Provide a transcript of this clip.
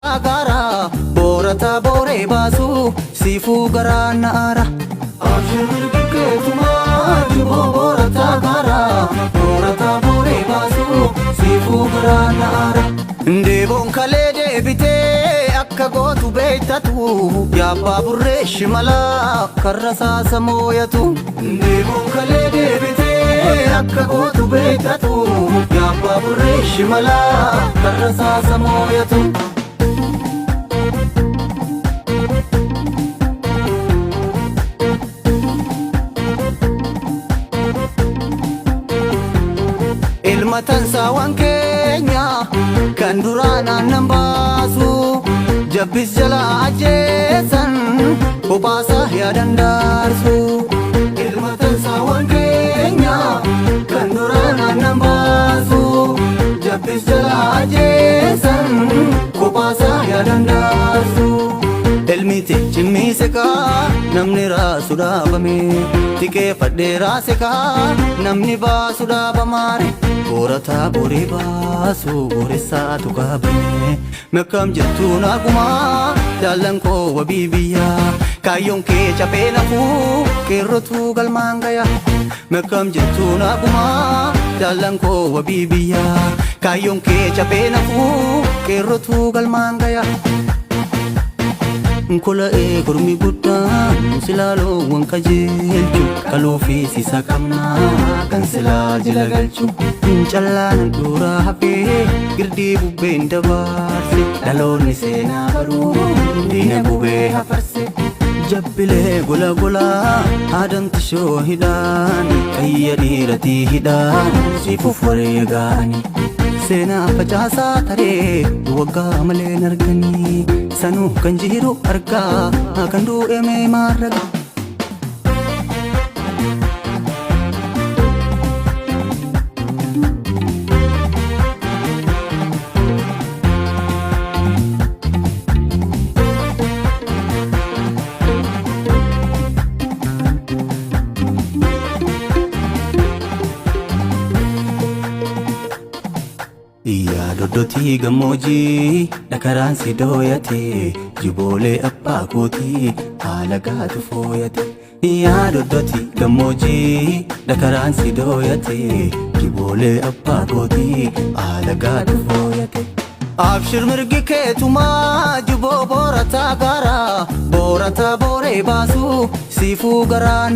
Agara borata bore basu sifu garana ara ashir ke tuma jubo borata gara borata bore basu sifu garana ara devon khale debite akka gotu beitatu ya baburre shimala karrasa samoyatu devon khale debite akka gotu beitatu ya baburre shimala karrasa samoyatu Ilmatansa wankenya kandurana nambasu jabis jala ajesan kopasa ya dandarsu ilmatansa wankenya kandurana nambasu jabis jala ajesan kopasa ya dandarsu elmite chimiseka namni rasuda bame tike fadera seka namni basuda bamare borata bore basu boresa tukabane mekam jetuna kuma dalanko wabibiya kayon ke chapena fu kerotu galmangaya mekam jetuna kuma dalanko wabibiya kayon ke chapena fu kerotu galmangaya Nkola kormi gudda silalo wanka jelchu kalofi sisa kamna kan sila jilagalchu chalan dura hape girdi bubbe ndabarse daloni sena baru dina bubbe hafarse jabbile gola gola adam tisho hidan kayyadi rati hidan sifu fore gani sena pachasa thare wagga male nargani sanu kanjiru arga kandu eme marga Iya dodoti gamoji dakaran si doyate jibole appa koti alaga tu foyate Iya dodoti gamoji dakaran si doyate jibole appa koti alaga tu foyate Abshir mirgi ke tuma jibo borata gara borata bore basu sifu garan